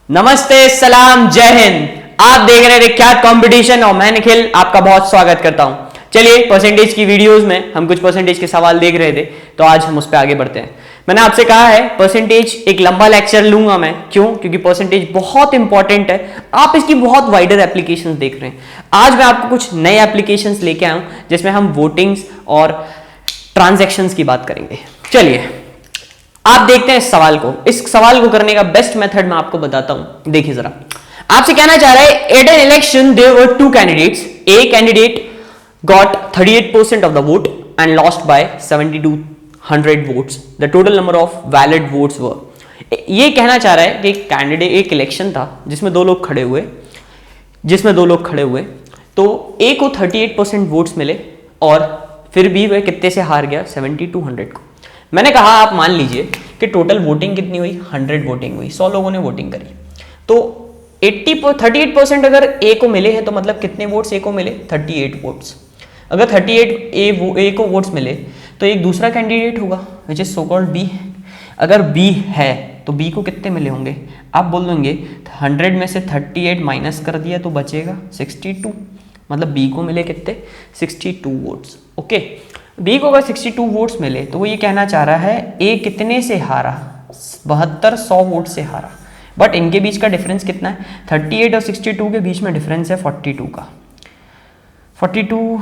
नमस्ते, सलाम, जय हिंद। आप देख रहे हैं विख्यात कंपटीशन और मैं निखिल आपका बहुत स्वागत करता हूं। चलिए, परसेंटेज की वीडियोस में हम कुछ परसेंटेज के सवाल देख रहे थे, तो आज हम उस पर आगे बढ़ते हैं। मैंने आपसे कहा है परसेंटेज एक लंबा लेक्चर लूंगा मैं, क्यों? क्योंकि परसेंटेज बहुत इंपॉर्टेंट है। आप इसकी बहुत वाइडर एप्लीकेशंस देख रहे हैं। आज मैं आपको कुछ नए एप्लीकेशंस लेके आया हूं जिसमें हम वोटिंग्स और ट्रांजैक्शंस की बात करेंगे। चलिए आप देखते हैं इस सवाल को। इस सवाल को करने का बेस्ट मेथड मैं आपको बताता हूं। देखिए जरा, आपसे कहना चाह रहा है at an election there were two candidates. A candidate got 38% of the vote and lost by 7200 votes. The total number of valid votes were. ये कहना चाह रहा है कि कैंडिडेट, एक इलेक्शन था जिसमें दो लोग खड़े हुए, तो ए को 38% वोट्स मिले और फिर भी वह कितने से हार गया? 7200 को। मैंने कहा आप मान लीजिए कि टोटल वोटिंग कितनी हुई? 100 वोटिंग हुई, 100 लोगों ने वोटिंग करी। तो 38% अगर ए को मिले हैं तो मतलब कितने वोट्स ए को मिले? 38 वोट्स। अगर 38 ए को वोट्स मिले तो एक दूसरा कैंडिडेट होगा which is so called B. अगर बी है तो बी को कितने मिले होंगे? आप बोल देंगे 100 में से 38 माइनस कर दिया तो बचेगा 62, मतलब बी को मिले कितने? 62 वोट्स। ओके, बी को अगर 62 वोट्स मिले तो वो ये कहना चाह रहा है ए कितने से हारा? 7200 वोट से हारा। बट इनके बीच का डिफरेंस कितना है? 38 और 62 के बीच में डिफरेंस है 42 का। 42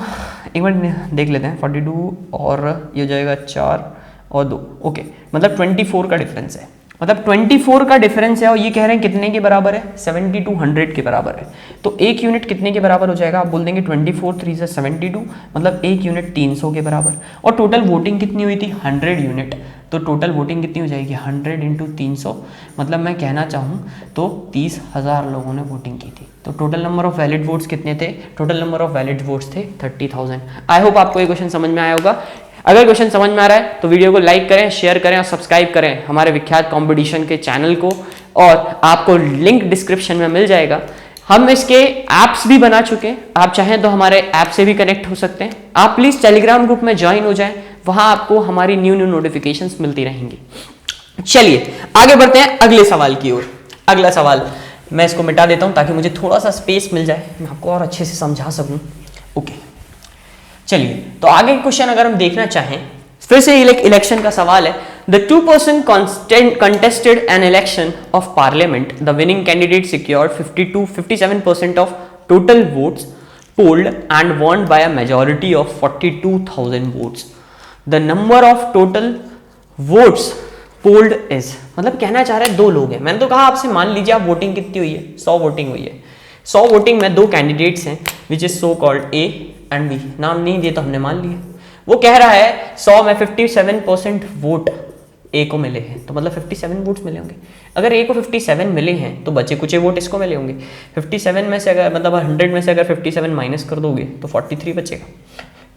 एक मिनट देख लेते हैं, 42 और ये हो जाएगा 4 और 2। ओके, मतलब 24 का डिफरेंस है। मतलब 24 का डिफरेंस है और ये कह रहे हैं कितने के बराबर है? 7200 के बराबर है। तो एक यूनिट कितने के बराबर हो जाएगा? आप बोल देंगे 24 3 से 72, मतलब एक यूनिट 300 के बराबर। और टोटल वोटिंग कितनी हुई थी? 100 यूनिट। तो टोटल वोटिंग कितनी हो जाएगी? 100 इंटू 300, मतलब मैं कहना चाहूँ तो 30,000 लोगों ने वोटिंग की थी। तो total number of valid votes कितने थे? Total number of valid votes थे 30,000। आई होप आपको ये क्वेश्चन समझ में आया होगा। अगर क्वेश्चन समझ में आ रहा है तो वीडियो को लाइक करें, शेयर करें और सब्सक्राइब करें हमारे विख्यात कंपटीशन के चैनल को, और आपको लिंक डिस्क्रिप्शन में मिल जाएगा। हम इसके ऐप्स भी बना चुके हैं, आप चाहें तो हमारे ऐप से भी कनेक्ट हो सकते हैं। आप प्लीज़ टेलीग्राम ग्रुप में ज्वाइन हो जाएं, वहां आपको हमारी न्यू नोटिफिकेशंस मिलती रहेंगी। चलिए आगे बढ़ते हैं अगले सवाल की ओर। अगला सवाल मैं इसको मिटा देता हूं ताकि मुझे थोड़ा सा स्पेस मिल जाए, मैं आपको और अच्छे से समझा सकूं। ओके, चलिए तो आगे क्वेश्चन अगर हम देखना चाहें, फिर से इलेक्शन का सवाल है। The 2 person contested an election of parliament. The winning candidate secured 57% of total votes polled and won by a majority of 42,000 votes. The number of total votes polled is, मतलब कहना चाह रहे हैं दो लोग हैं। मैंने तो कहा आपसे, मान लीजिए आप वोटिंग कितनी हुई है? 100 वोटिंग हुई है। 100 वोटिंग में दो कैंडिडेट्स हैं which is so called A and B. नाम नहीं दिए तो हमने मान लिए। वो कह रहा है 100 में 57% वोट ए को मिले हैं, तो मतलब 57 वोट्स मिले होंगे। अगर ए को 57 मिले हैं तो बचे कुछ वोट इसको मिले होंगे। 57 में से अगर, मतलब 100 में से अगर 57 माइनस कर दोगे तो 43 बचेगा।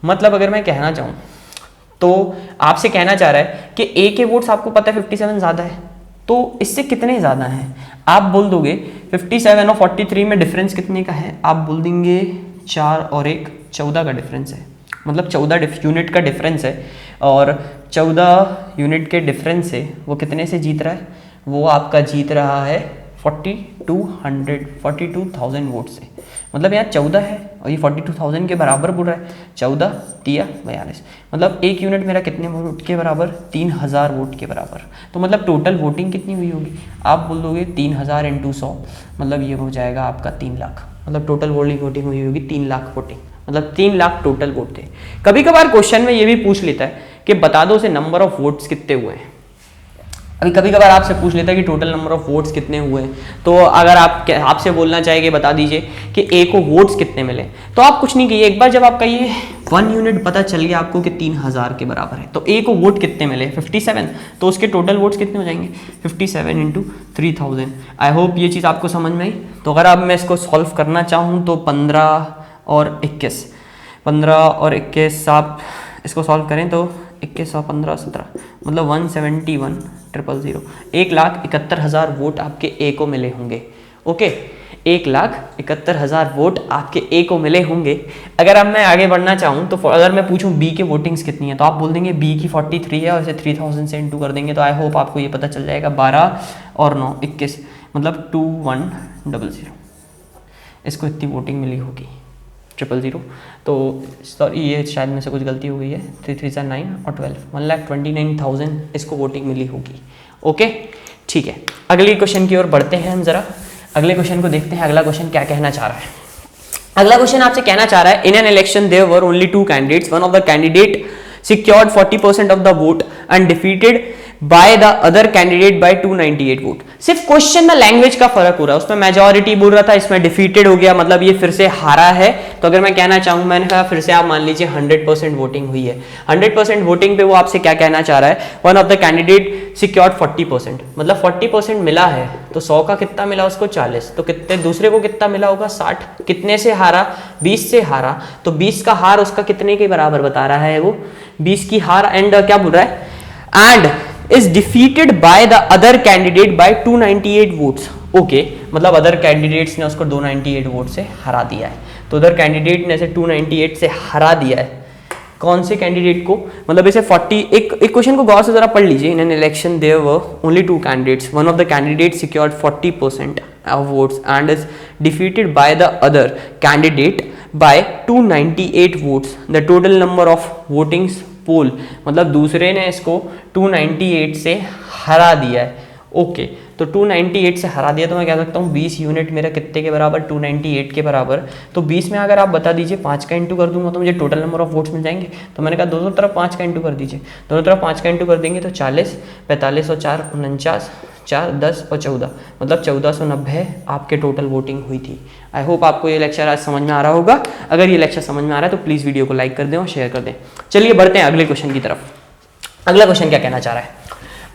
मतलब अगर मैं कहना चाहूँ तो आपसे कहना चाह रहा है कि ए के वोट्स आपको पता है 57 ज़्यादा है, तो इससे कितने ज़्यादा हैं? आप बोल दोगे 57 और 43 में डिफरेंस कितने का है? आप बोल देंगे 4 और 1 14 का डिफरेंस है। मतलब 14 यूनिट का डिफरेंस है, और 14 यूनिट के डिफरेंस से वो कितने से जीत रहा है? वो आपका जीत रहा है 42,000 वोट से। मतलब यहाँ 14 है और ये 42,000 के बराबर बोल रहा है। 14 तिया 42, मतलब एक यूनिट मेरा कितने वोट के बराबर? 3,000 वोट के बराबर। तो मतलब टोटल वोटिंग कितनी हुई होगी? आप बोल दोगे 3,000 इंटू 100, मतलब ये हो जाएगा आपका 3 लाख। मतलब टोटल वोटिंग हुई होगी 3 लाख वोटिंग, मतलब 3 लाख टोटल वोट थे। कभी कभार क्वेश्चन में ये भी पूछ लेता है कि बता दो से नंबर ऑफ वोट्स कितने हुए हैं। अभी कभी कभार आपसे पूछ लेता है कि टोटल नंबर ऑफ वोट्स कितने हुए हैं। तो अगर आपसे बोलना चाहे कि बता दीजिए कि ए को वोट्स कितने मिले, तो आप कुछ नहीं कीजिए। एक बार जब आपका ये 1 यूनिट पता चल गया आपको कि 3,000 के बराबर है, तो ए को वोट कितने मिले? 57, तो उसके टोटल वोट्स कितने हो जाएंगे? 57 इंटू 3000। आई होप ये चीज़ आपको समझ में आई। तो अगर अब मैं इसको सॉल्व करना चाहूँ तो 15 और 21 आप इसको सॉल्व करें तो 21 और 15 17, मतलब 171,000। 1,71,000 वोट आपके ए को मिले होंगे। ओके, 1,71,000 वोट आपके ए को मिले होंगे। अगर अब मैं आगे बढ़ना चाहूँ तो अगर मैं पूछूं बी के वोटिंग्स कितनी है, तो आप बोल देंगे बी की 43 है और इसे 3000 से इंटू कर देंगे, तो आई होप आपको ये पता चल जाएगा। 12 और 9 21, मतलब 2100, इसको इतनी वोटिंग मिली होगी 000। तो सॉरी ये शायद में से कुछ गलती हो गई है, 3 3 9 और 12, 1,29,000 इसको वोटिंग मिली होगी। ओके ठीक है, अगले क्वेश्चन की ओर बढ़ते हैं हम जरा, अगले क्वेश्चन को देखते हैं अगला क्वेश्चन क्या कहना चाह रहा है। अगला क्वेश्चन आपसे कहना चाह रहा है, in an election there were only 2 candidates, one of the candidate secured 40% of the vote and defeated by the other candidate by 298 vote. सिर्फ क्वेश्चन में लैंग्वेज का फर्क हो रहा है, उसमें मेजॉरिटी बोल रहा था, इसमें डिफीटेड हो गया, मतलब ये फिर से हारा है। तो अगर मैं कहना चाहूँ, मैंने कहा फिर से आप मान लीजिए 100% वोटिंग हुई है, 100% वोटिंग पे वो आपसे क्या कहना चाह रहा है, one of the candidate secured 40%, मतलब 40% मिला है तो 100 का कितना मिला उसको 40, तो कितने दूसरे को कितना मिला होगा 60, कितने से हारा 20 से हारा, तो 20 का हार उसका कितने के बराबर बता रहा है वो 20 की हार, एंड क्या बोल रहा है, and is defeated by the other candidate by 298 votes. Okay, मतलब अदर कैंडिडेट्स ने उसको 298 वोट से हरा दिया है। तो अदर कैंडिडेट ने इसे 298 से हरा दिया है, कौन से कैंडिडेट को, मतलब इसे 40, एक क्वेश्चन को गौर से जरा पढ़ लीजिए। In an election there were only 2 candidates, one of the candidate secured 40% of votes and is defeated by the other candidate by 298 votes, the total number of votings poll, मतलब दूसरे ने इसको 298 से हरा दिया है। ओके, तो 298 से हरा दिया, तो मैं कह सकता हूँ 20 यूनिट मेरा कितने के बराबर, 298 के बराबर। तो 20 में अगर आप बता दीजिए 5 का इंटू कर दूंगा तो मुझे टोटल नंबर ऑफ वोट्स मिल जाएंगे। तो मैंने कहा दोनों तरफ 5 का इंटू कर दीजिए, दोनों तरफ 5 का इंटू कर देंगे तो 40, 45 और 4 49, 4 10 और 14, मतलब 1490 आपके टोटल वोटिंग हुई थी। आई होप आपको ये लेक्चर आज समझ में आ रहा होगा। अगर ये लेक्चर समझ में आ रहा है तो प्लीज़ वीडियो को लाइक कर दें और शेयर कर दें। चलिए बढ़ते हैं अगले क्वेश्चन की तरफ। अगला क्वेश्चन क्या कहना चाह रहा है,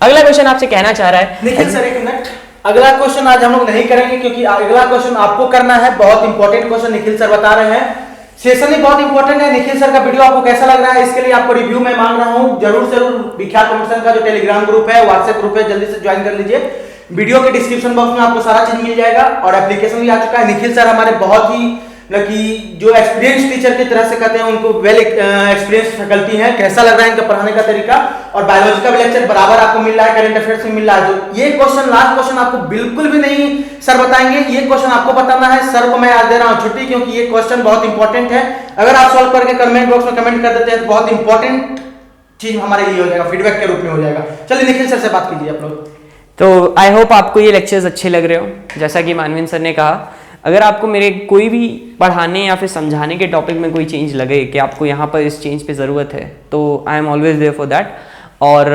अगला क्वेश्चन आपसे कहना चाह रहा है, निखिल सर एक मिनट, अगला क्वेश्चन आज हम लोग नहीं करेंगे क्योंकि अगला क्वेश्चन आपको करना है, बहुत इंपॉर्टेंट क्वेश्चन निखिल सर बता रहे हैं, सेशन ही बहुत इंपॉर्टेंट है। निखिल सर का वीडियो आपको कैसा लग रहा है, इसके लिए आपको रिव्यू में मांग रहा हूं। जरूर विख्यात कंपटीशन का जो टेलीग्राम ग्रुप है, व्हाट्सएप ग्रुप है, जल्दी से ज्वाइन कर लीजिए। वीडियो के डिस्क्रिप्शन बॉक्स में आपको सारा चीज मिल जाएगा और एप्लीकेशन भी आ चुका है। निखिल सर हमारे बहुत ही कि जो एक्सपीरियंस टीचर की तरह से कहते हैं, उनको वेल एक्सपीरियंस फैकल्टी है। कैसा लग रहा है इनका पढ़ाने का तरीका, और बायोलॉजी का भी लेक्चर बराबर आपको मिल रहा है, करंट अफेयर्स में मिल रहा है। तो ये क्वेश्चन लास्ट क्वेश्चन आपको बिल्कुल भी नहीं सर बताएंगे, ये क्वेश्चन आपको बताना है। सर को मैं आज दे रहा हूं छुट्टी क्योंकि ये क्वेश्चन बहुत इंपॉर्टेंट है। अगर आप सॉल्व करके कमेंट बॉक्स में कमेंट कर देते हैं तो बहुत इंपॉर्टेंट चीज हमारे लिए हो जाएगा, फीडबैक के रूप में हो जाएगा। चलिए निखिल सर से बात कीजिए आप लोग। तो आई होप आपको ये लेक्चर्स अच्छे लग रहे हो। जैसा कि मानवीन सर ने कहा, अगर आपको मेरे कोई भी पढ़ाने या फिर समझाने के टॉपिक में कोई चेंज लगे कि आपको यहाँ पर इस चेंज पे ज़रूरत है, तो I am always there for that. और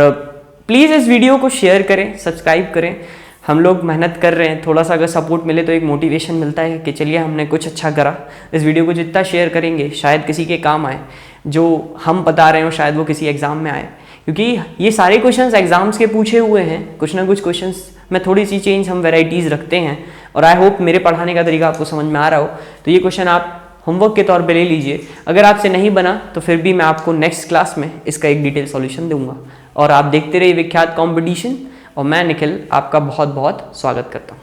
प्लीज़ इस वीडियो को शेयर करें, सब्सक्राइब करें। हम लोग मेहनत कर रहे हैं, थोड़ा सा अगर सपोर्ट मिले तो एक मोटिवेशन मिलता है कि चलिए हमने कुछ अच्छा करा। इस वीडियो को जितना शेयर करेंगे शायद किसी के काम आए, जो हम बता रहे हो शायद वो किसी एग्ज़ाम में आए, क्योंकि ये सारे क्वेश्चंस एग्जाम्स के पूछे हुए हैं। कुछ ना कुछ क्वेश्चंस में थोड़ी सी चेंज हम वैरायटीज़ रखते हैं, और आई होप मेरे पढ़ाने का तरीका आपको समझ में आ रहा हो। तो ये क्वेश्चन आप होमवर्क के तौर पे ले लीजिए। अगर आपसे नहीं बना तो फिर भी मैं आपको नेक्स्ट क्लास में इसका एक डिटेल सॉल्यूशन दूंगा। और आप देखते रहिए विख्यात कंपटीशन, और मैं निखिल आपका बहुत बहुत स्वागत करता हूँ।